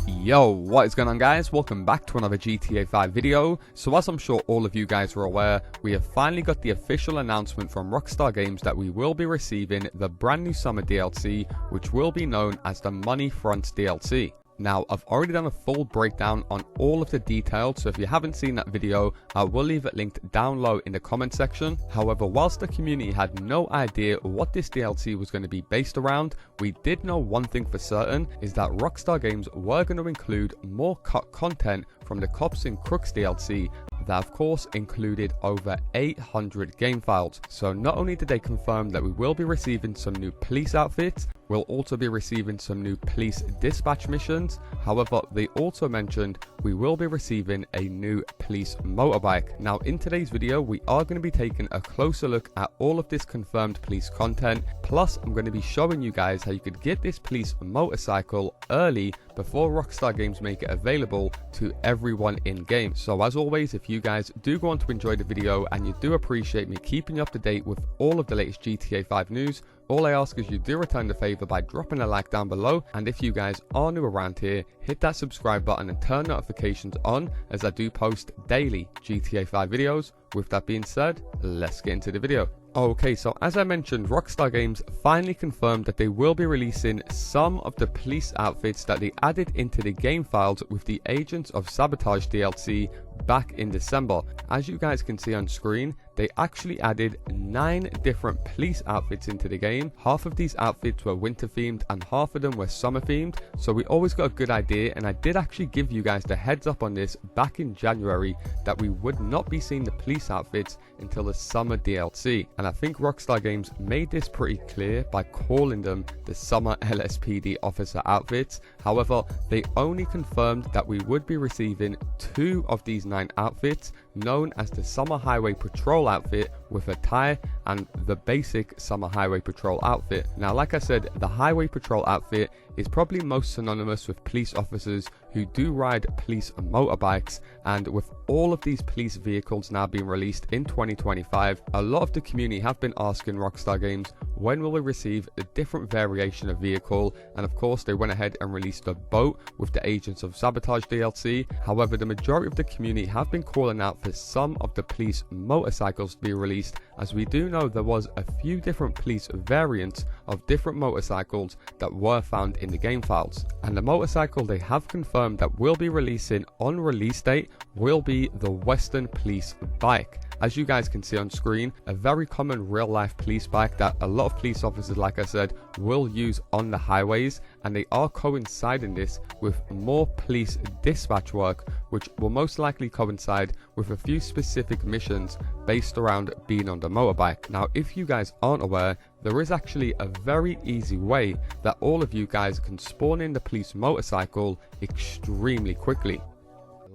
Yo, what is going on guys? Welcome back to another GTA 5 video. So as I'm sure all of you guys are aware, we have finally got the official announcement from Rockstar Games that we will be receiving the brand new summer DLC, which will be known as the Money Fronts DLC. Now, I've already done a full breakdown on all of the details, so if you haven't seen that video, I will leave it linked down low in the comment section. However, whilst the community had no idea what this DLC was going to be based around, we did know one thing for certain, is that Rockstar Games were going to include more cut content from the COPS N CROOKS DLC that of course included over 800 game files. So not only did they confirm that we will be receiving some new police outfits, we'll also be receiving some new police dispatch missions. However, they also mentioned we will be receiving a new police motorbike. Now in today's video, we are going to be taking a closer look at all of this confirmed police content. Plus, I'm going to be showing you guys how you could get this police motorcycle early before Rockstar Games make it available to everyone in game. So as always, if you guys do want to enjoy the video and you do appreciate me keeping you up to date with all of the latest GTA 5 news, all I ask is you do return the favor by dropping a like down below, and if you guys are new around here, hit that subscribe button and turn notifications on, as I do post daily GTA 5 videos. With that being said, let's get into the video. Okay, so as I mentioned, Rockstar Games finally confirmed that they will be releasing some of the police outfits that they added into the game files with the Agents of Sabotage DLC back in December. As you guys can see on screen, they actually added 9 different police outfits into the game. Half of these outfits were winter themed and half of them were summer themed, so we always got a good idea, and I did actually give you guys the heads up on this back in January that we would not be seeing the police outfits until the summer DLC. And I think Rockstar Games made this pretty clear by calling them the summer LSPD officer outfits. However, they only confirmed that we would be receiving 2 of these 9 outfits, known as the Summer Highway Patrol outfit with a tie and the basic Summer Highway Patrol outfit. Now, like I said, the Highway Patrol outfit is probably most synonymous with police officers who do ride police motorbikes, and with all of these police vehicles now being released in 2025, a lot of the community have been asking Rockstar Games, when will we receive a different variation of vehicle? And of course they went ahead and released a boat with the Agents of Sabotage DLC. However, the majority of the community have been calling out for some of the police motorcycles to be released, as we do know there was a few different police variants of different motorcycles that were found in the game files. And the motorcycle they have confirmed that will be releasing on release date will be the Western Police bike. As you guys can see on screen, a very common real life police bike that a lot of police officers, like I said, will use on the highways, and they are coinciding this with more police dispatch work, which will most likely coincide with a few specific missions based around being on the motorbike. Now, if you guys aren't aware, there is actually a very easy way that all of you guys can spawn in the police motorcycle extremely quickly.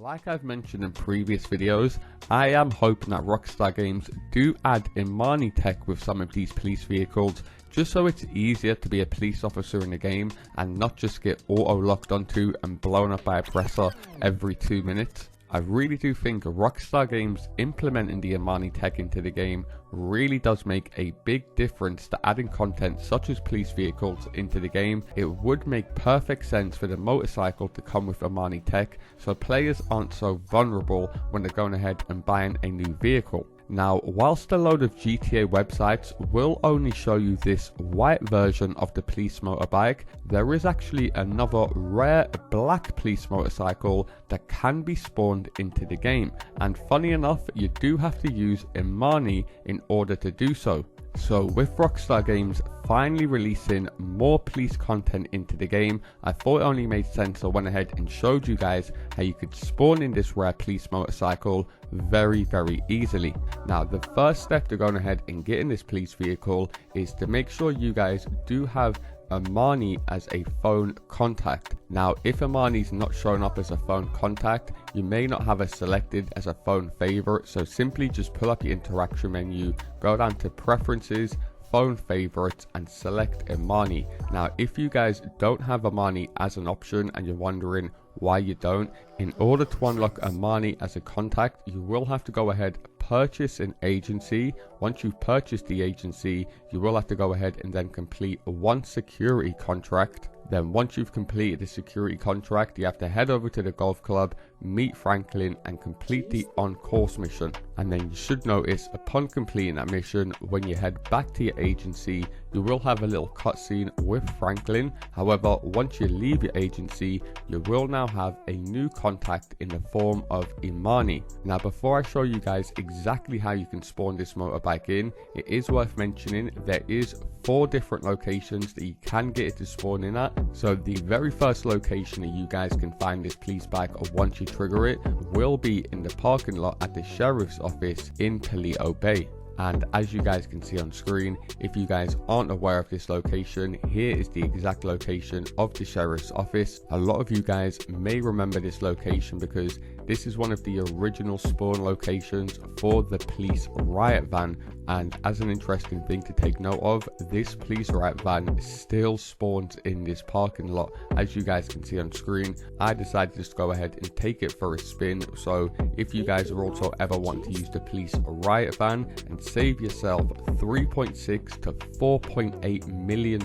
Like I've mentioned in previous videos, I am hoping that Rockstar Games do add Imani tech with some of these police vehicles, just so it's easier to be a police officer in the game and not just get auto locked onto and blown up by a oppressor every 2 minutes. I really do think Rockstar Games implementing the Imani tech into the game really does make a big difference to adding content such as police vehicles into the game. It would make perfect sense for the motorcycle to come with Imani tech, so players aren't so vulnerable when they're going ahead and buying a new vehicle. Now, whilst a load of GTA websites will only show you this white version of the police motorbike, there is actually another rare black police motorcycle that can be spawned into the game. And funny enough, you do have to use Imani in order to do so. So with Rockstar Games finally releasing more police content into the game, I thought it only made sense I went ahead and showed you guys how you could spawn in this rare police motorcycle very easily. Now, the first step to going ahead and getting this police vehicle is to make sure you guys do have Imani as a phone contact. Now, if Imani's not showing up as a phone contact, you may not have it selected as a phone favorite, so simply just pull up your interaction menu, go down to preferences, phone favorites, and select Imani. Now, if you guys don't have Imani as an option and you're wondering why you don't, in order to unlock Imani as a contact, you will have to go ahead, purchase an agency. Once you've purchased the agency, you will have to go ahead and then complete one security contract. Then once you've completed the security contract, you have to head over to the golf club, meet Franklin and complete the on-course mission. And then you should notice upon completing that mission, when you head back to your agency, you will have a little cutscene with Franklin. However, once you leave your agency, you will now have a new contact in the form of Imani. Now before I show you guys exactly how you can spawn this motorbike in, it is worth mentioning there is 4 different locations that you can get it to spawn in at. So the very first location that you guys can find this police bike once you trigger it will be in the parking lot at the sheriff's office in Paleto Bay. And as you guys can see on screen, if you guys aren't aware of this location, here is the exact location of the sheriff's office. A lot of you guys may remember this location because this is one of the original spawn locations for the police riot van. And as an interesting thing to take note of, this police riot van still spawns in this parking lot. As you guys can see on screen, I decided to just go ahead and take it for a spin. So if you guys are also ever want to use the police riot van and save yourself $3.6 to $4.8 million,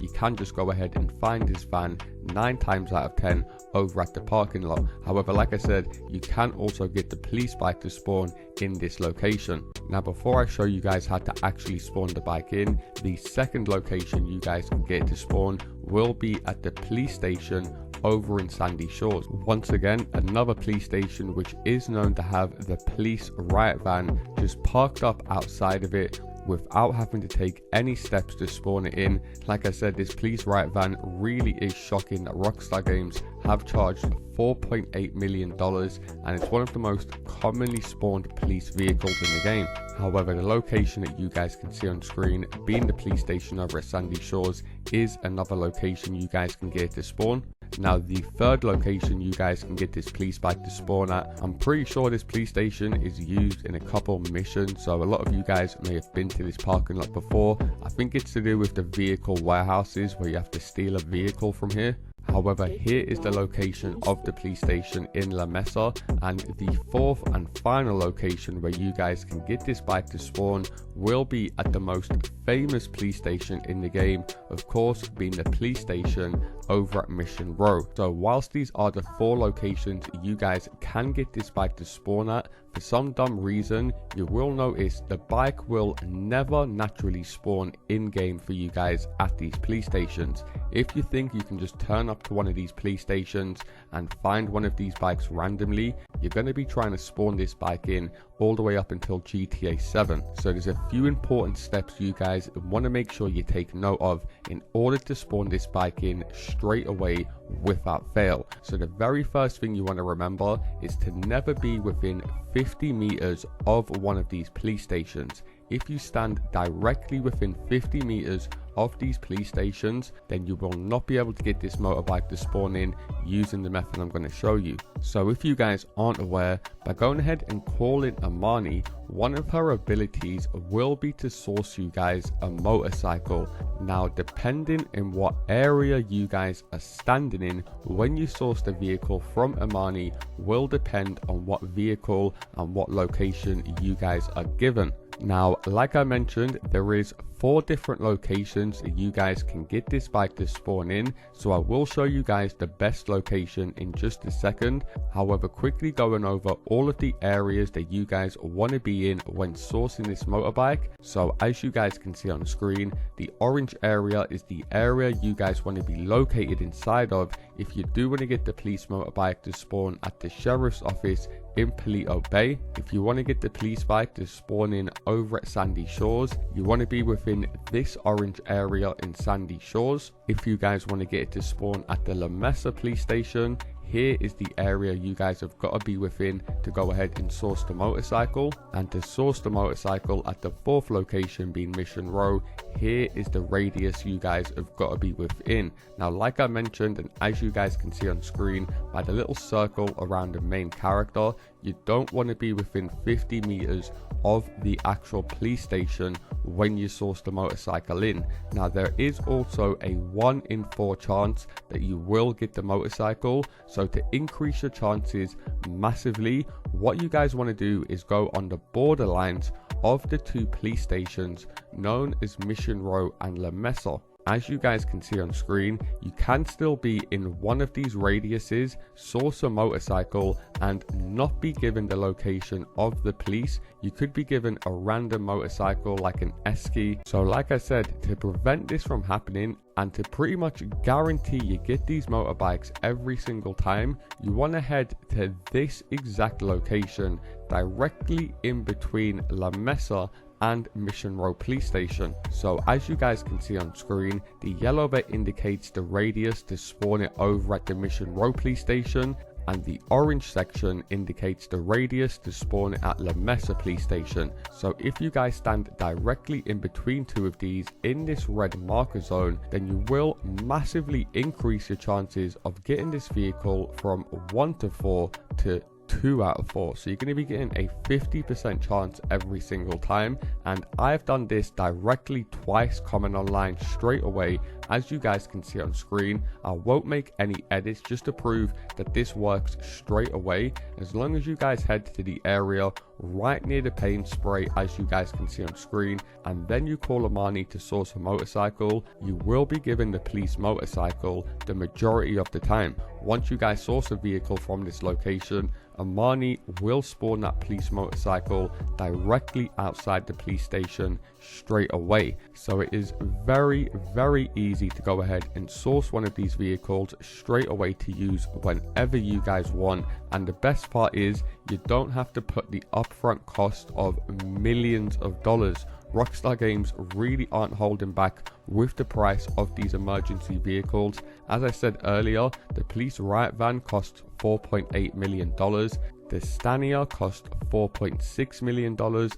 you can just go ahead and find this van 9 times out of 10 over at the parking lot. However, like I said, you can also get the police bike to spawn in this location. Now before I show you guys how to actually spawn the bike in, the second location you guys can get to spawn will be at the police station over in Sandy Shores. Once again, another police station which is known to have the police riot van just parked up outside of it without having to take any steps to spawn it in. Like I said, this police riot van really is shocking that Rockstar Games have charged $4.8 million, and it's one of the most commonly spawned police vehicles in the game. However, the location that you guys can see on screen, being the police station over at Sandy Shores, is another location you guys can get to spawn. Now the third location you guys can get this police bike to spawn at, I'm pretty sure this police station is used in a couple missions, so a lot of you guys may have been to this parking lot before. I think it's to do with the vehicle warehouses where you have to steal a vehicle from here. However, here is the location of the police station in La Mesa, and the fourth and final location where you guys can get this bike to spawn will be at the most famous police station in the game, of course being the police station over at Mission Row. So whilst these are the 4 locations you guys can get this bike to spawn at, for some dumb reason you will notice the bike will never naturally spawn in game for you guys at these police stations. If you think you can just turn up to one of these police stations and find one of these bikes randomly, you're going to be trying to spawn this bike in all the way up until GTA 7. So there's a few important steps you guys want to make sure you take note of in order to spawn this bike in straight away without fail. So the very first thing you want to remember is to never be within 50 meters of one of these police stations. If you stand directly within 50 meters of these police stations, then you will not be able to get this motorbike to spawn in using the method I'm going to show you. So if you guys aren't aware, by going ahead and calling Imani, one of her abilities will be to source you guys a motorcycle. Now depending on what area you guys are standing in when you source the vehicle from Imani will depend on what vehicle and what location you guys are given. Now, like I mentioned, there is 4 different locations that you guys can get this bike to spawn in, so I will show you guys the best location in just a second. However, quickly going over all of the areas that you guys want to be in when sourcing this motorbike. So as you guys can see on screen, the orange area is the area you guys want to be located inside of if you do want to get the police motorbike to spawn at the sheriff's office in Paleto Bay. If you want to get the police bike to spawn in over at Sandy Shores, you want to be within this orange area in Sandy Shores. If you guys want to get it to spawn at the La Mesa police station, here is the area you guys have got to be within to go ahead and source the motorcycle. And to source the motorcycle at the 4th location being Mission Row, here is the radius you guys have got to be within. Now like I mentioned, and as you guys can see on screen by the little circle around the main character, you don't want to be within 50 meters of the actual police station when you source the motorcycle in. Now there is also a 1 in 4 chance that you will get the motorcycle, so to increase your chances massively, what you guys want to do is go on the borderlines of the 2 police stations known as Mission Row and La Mesa. as you guys can see on screen, you can still be in one of these radiuses, source a motorcycle, and not be given the location of the police. You could be given a random motorcycle like an esky. So like I said, to prevent this from happening and to pretty much guarantee you get these motorbikes every single time, you want to head to this exact location directly in between La Mesa and Mission Row Police Station. So as you guys can see on screen, the yellow bit indicates the radius to spawn it over at the Mission Row Police Station, and the orange section indicates the radius to spawn it at La Mesa Police Station. So if you guys stand directly in between two of these in this red marker zone, then you will massively increase your chances of getting this vehicle from 1 to 4 to 2 out of 4. So you're going to be getting a 50% chance every single time, and I've done this directly twice coming online straight away. As you guys can see on screen, I won't make any edits just to prove that this works straight away. As long as you guys head to the area right near the paint spray, as you guys can see on screen, and then you call Imani to source a motorcycle, you will be given the police motorcycle the majority of the time. Once you guys source a vehicle from this location, Imani will spawn that police motorcycle directly outside the police station straight away. So it is very, very easy to go ahead and source one of these vehicles straight away to use whenever you guys want. And the best part is you don't have to put the upfront cost of millions of dollars. Rockstar Games really aren't holding back with the price of these emergency vehicles. As I said earlier, the police riot van costs $4.8 million. The Stania cost $4.6 million,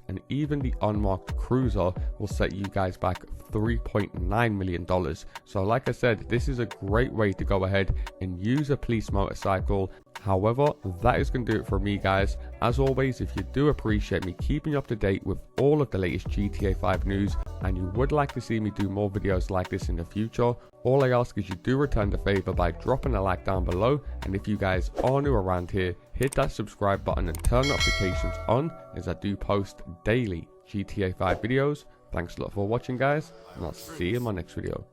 and even the unmarked cruiser will set you guys back $3.9 million. So like I said, this is a great way to go ahead and use a police motorcycle. However, that is going to do it for me, guys. As always, if you do appreciate me keeping you up to date with all of the latest GTA 5 news, and you would like to see me do more videos like this in the future, all I ask is you do return the favor by dropping a like down below. And if you guys are new around here, hit that subscribe button and turn notifications on, as I do post daily GTA 5 videos. Thanks a lot for watching, guys, and I'll see you in my next video.